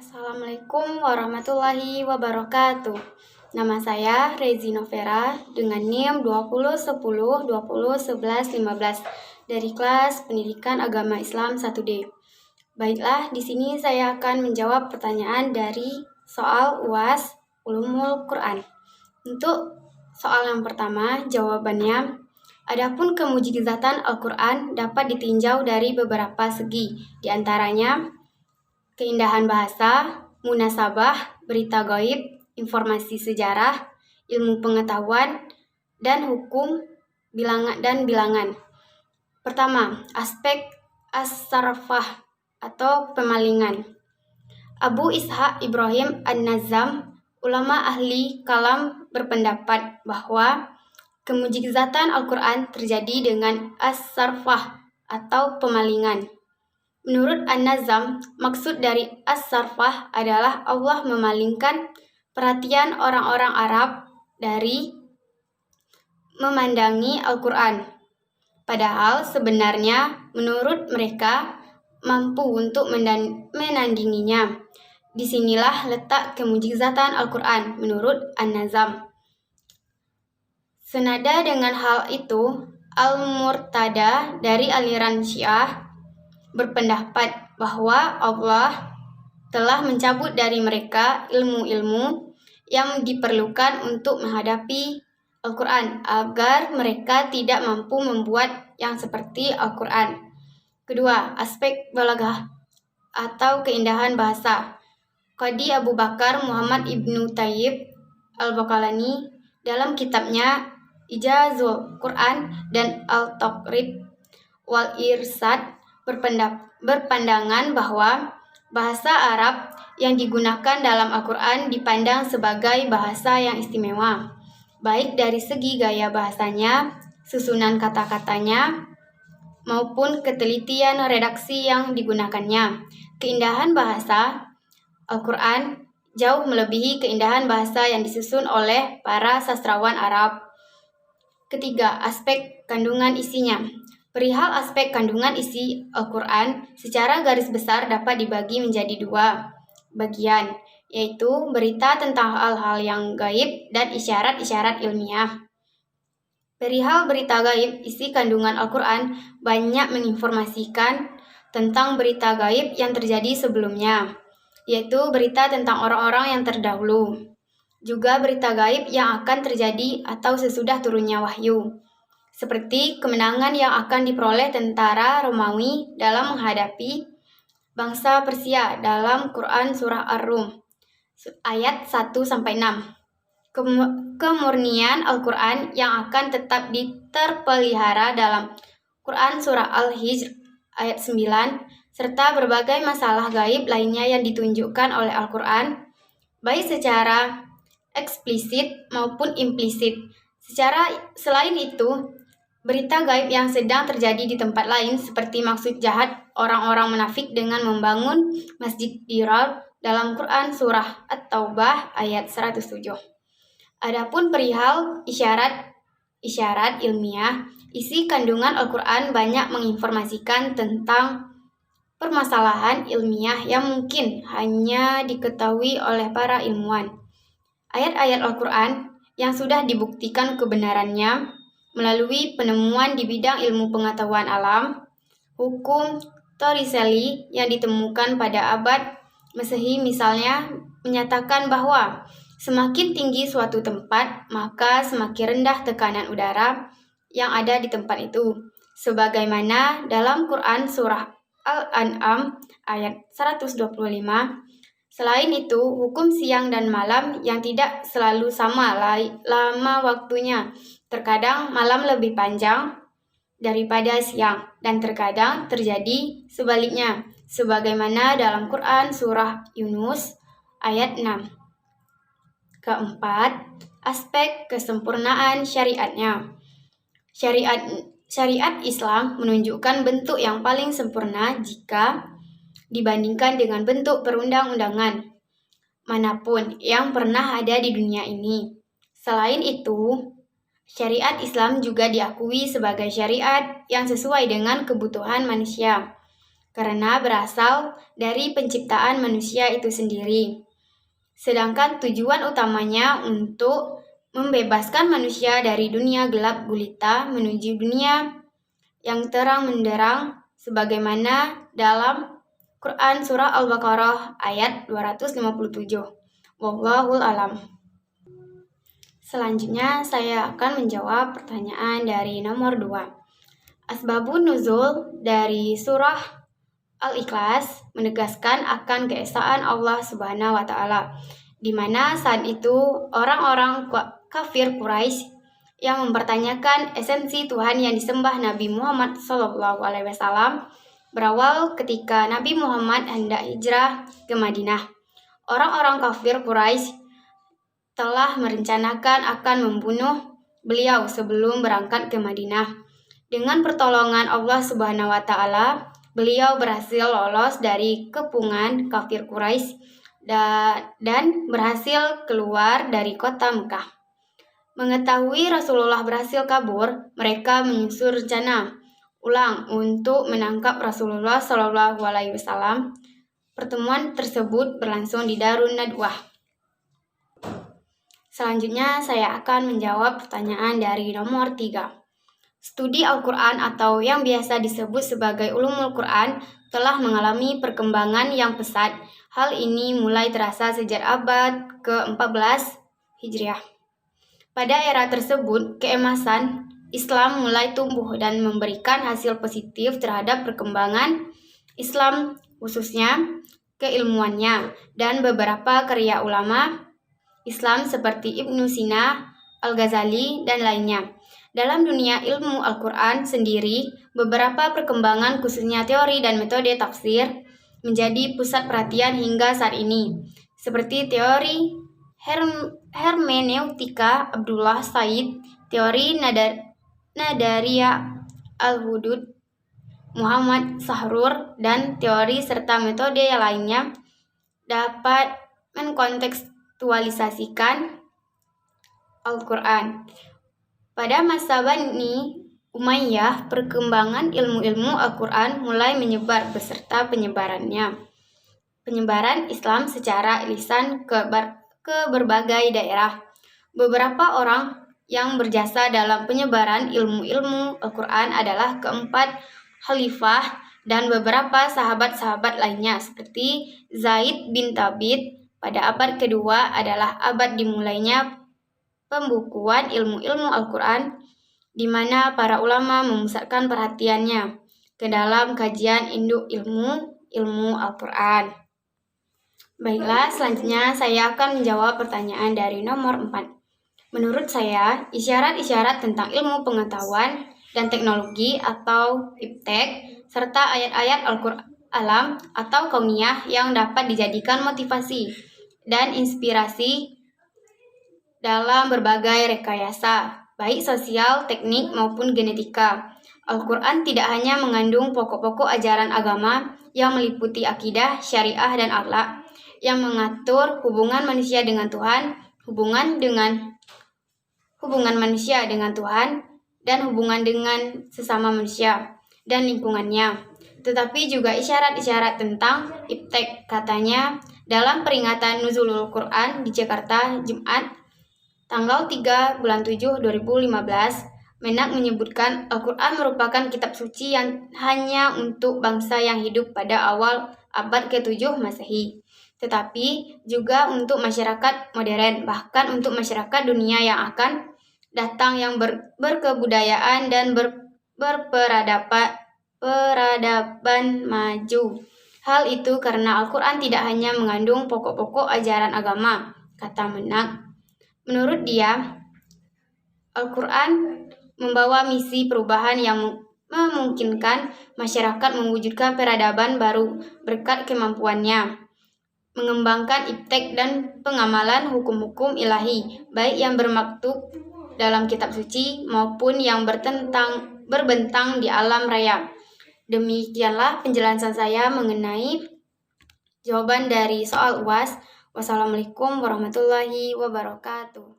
Assalamualaikum warahmatullahi wabarakatuh. Nama saya Rezi Novera dengan NIM 2010 2011 15 dari kelas Pendidikan Agama Islam 1D. Baiklah, di sini saya akan menjawab pertanyaan dari soal UAS Ulumul Quran. Untuk soal yang pertama, jawabannya, adapun kemujizatan Al-Quran dapat ditinjau dari beberapa segi, di antaranya keindahan bahasa, munasabah, berita gaib, informasi sejarah, ilmu pengetahuan, dan hukum bilangan. Pertama, aspek as-sarfah atau pemalingan. Abu Ishaq Ibrahim An-Nazam, ulama ahli kalam, berpendapat bahwa kemujizatan Al-Quran terjadi dengan as-sarfah atau pemalingan. Menurut An-Nazam, maksud dari as-sarfah adalah Allah memalingkan perhatian orang-orang Arab dari memandangi Al-Quran. Padahal sebenarnya menurut mereka mampu untuk menandinginya. Disinilah letak kemujizatan Al-Quran menurut An-Nazam. Senada dengan hal itu, Al-Murtada dari aliran Syiah berpendapat bahwa Allah telah mencabut dari mereka ilmu-ilmu yang diperlukan untuk menghadapi Al-Quran agar mereka tidak mampu membuat yang seperti Al-Quran. Kedua, aspek balaghah atau keindahan bahasa. Qadi Abu Bakar Muhammad Ibnu Thayyib Al-Baqalani dalam kitabnya Ijazul Quran dan Al-Taqrib wal Irsad berpandangan bahwa bahasa Arab yang digunakan dalam Al-Quran dipandang sebagai bahasa yang istimewa, baik dari segi gaya bahasanya, susunan kata-katanya, maupun ketelitian redaksi yang digunakannya. Keindahan bahasa Al-Quran jauh melebihi keindahan bahasa yang disusun oleh para sastrawan Arab. Ketiga, aspek kandungan isinya. Perihal aspek kandungan isi Al-Quran, secara garis besar dapat dibagi menjadi dua bagian, yaitu berita tentang hal-hal yang gaib dan isyarat-isyarat ilmiah. Perihal berita gaib, isi kandungan Al-Quran banyak menginformasikan tentang berita gaib yang terjadi sebelumnya, yaitu berita tentang orang-orang yang terdahulu. Juga berita gaib yang akan terjadi atau sesudah turunnya wahyu, seperti kemenangan yang akan diperoleh tentara Romawi dalam menghadapi bangsa Persia dalam Quran Surah Ar-Rum ayat 1-6. Kemurnian Al-Quran yang akan tetap terpelihara dalam Quran Surah Al-Hijr ayat 9, serta berbagai masalah gaib lainnya yang ditunjukkan oleh Al-Quran, baik secara eksplisit maupun implisit. Selain itu, berita gaib yang sedang terjadi di tempat lain, seperti maksud jahat orang-orang munafik dengan membangun masjid Dirar dalam Quran Surah At-Taubah ayat 107. Adapun perihal isyarat ilmiah, isi kandungan Al-Quran banyak menginformasikan tentang permasalahan ilmiah yang mungkin hanya diketahui oleh para ilmuwan. Ayat-ayat Al-Quran yang sudah dibuktikan kebenarannya melalui penemuan di bidang ilmu pengetahuan alam, hukum Torricelli yang ditemukan pada abad Masehi misalnya, menyatakan bahwa semakin tinggi suatu tempat, maka semakin rendah tekanan udara yang ada di tempat itu. Sebagaimana dalam Quran Surah Al-An'am ayat 125. Selain itu, hukum siang dan malam yang tidak selalu sama lama waktunya. Terkadang malam lebih panjang daripada siang, dan terkadang terjadi sebaliknya, sebagaimana dalam Quran Surah Yunus ayat 6. Keempat, aspek kesempurnaan syariatnya. Syariat Islam menunjukkan bentuk yang paling sempurna jika dibandingkan dengan bentuk perundang-undangan manapun yang pernah ada di dunia ini. Selain itu, syariat Islam juga diakui sebagai syariat yang sesuai dengan kebutuhan manusia. karena berasal dari penciptaan manusia itu sendiri. Sedangkan tujuan utamanya untuk membebaskan manusia dari dunia gelap gulita menuju dunia yang terang menderang, sebagaimana dalam Quran Surah Al-Baqarah ayat 257. Wallahul alam. Selanjutnya saya akan menjawab pertanyaan dari nomor 2. Asbabun nuzul dari surah Al-Ikhlas menegaskan akan keesaan Allah Subhanahu wa Ta'ala, di mana saat itu orang-orang kafir Quraisy yang mempertanyakan esensi Tuhan yang disembah Nabi Muhammad SAW berawal ketika Nabi Muhammad hendak hijrah ke Madinah. Orang-orang kafir Quraisy telah merencanakan akan membunuh beliau sebelum berangkat ke Madinah. Dengan pertolongan Allah Subhanahu wa Ta'ala, beliau berhasil lolos dari kepungan kafir Quraisy dan berhasil keluar dari kota Mekah. Mengetahui Rasulullah berhasil kabur, mereka menyusun rencana ulang untuk menangkap Rasulullah SAW. Pertemuan tersebut berlangsung di Darun Nadwah. Selanjutnya saya akan menjawab pertanyaan dari nomor 3. Studi Al-Quran atau yang biasa disebut sebagai ulumul Quran telah mengalami perkembangan yang pesat. Hal ini mulai terasa sejak abad ke-14 Hijriah. Pada era tersebut, keemasan Islam mulai tumbuh dan memberikan hasil positif terhadap perkembangan Islam, khususnya keilmuannya, dan beberapa karya ulama Islam seperti Ibnu Sina, Al-Ghazali, dan lainnya. Dalam dunia ilmu Al-Quran sendiri, beberapa perkembangan khususnya teori dan metode tafsir menjadi pusat perhatian hingga saat ini, seperti teori hermeneutika Abdullah Said, teori Nadaria Al-Hudud Muhammad Sahrur, dan teori serta metode yang lainnya dapat mengkontekstualisasikan Al-Quran. Pada masa Bani Umayyah, perkembangan ilmu-ilmu Al-Quran mulai menyebar beserta penyebaran Islam secara lisan ke berbagai daerah. Beberapa orang yang berjasa dalam penyebaran ilmu-ilmu Al-Quran adalah keempat khalifah dan beberapa sahabat-sahabat lainnya seperti Zaid bin Thabit. Pada abad kedua adalah abad dimulainya pembukuan ilmu-ilmu Al-Quran, di mana para ulama memusatkan perhatiannya ke dalam kajian induk ilmu Al-Quran. Baiklah, selanjutnya saya akan menjawab pertanyaan dari nomor 4. Menurut saya, isyarat-isyarat tentang ilmu pengetahuan dan teknologi atau iptek, serta ayat-ayat Al-Quran alam atau kauniyah yang dapat dijadikan motivasi dan inspirasi dalam berbagai rekayasa, baik sosial, teknik, maupun genetika. Al-Quran tidak hanya mengandung pokok-pokok ajaran agama yang meliputi akidah, syariah, dan akhlak, yang mengatur hubungan manusia dengan Tuhan, hubungan manusia dengan Tuhan, dan hubungan dengan sesama manusia dan lingkungannya. Tetapi juga isyarat-isyarat tentang iptek, katanya dalam peringatan Nuzulul Quran di Jakarta, Jumat, tanggal 3 bulan 7 2015, Menak menyebutkan Al-Quran merupakan kitab suci yang hanya untuk bangsa yang hidup pada awal abad ke-7 Masehi, tetapi juga untuk masyarakat modern, bahkan untuk masyarakat dunia yang akan datang yang berkebudayaan dan peradaban maju. Hal itu karena Al-Quran tidak hanya mengandung pokok-pokok ajaran agama, kata Menak. Menurut dia, Al-Quran membawa misi perubahan yang memungkinkan masyarakat mewujudkan peradaban baru berkat kemampuannya mengembangkan iptek dan pengamalan hukum-hukum ilahi, baik yang bermaktub dalam kitab suci maupun yang berbentang di alam raya. Demikianlah penjelasan saya mengenai jawaban dari soal UAS. Wassalamualaikum warahmatullahi wabarakatuh.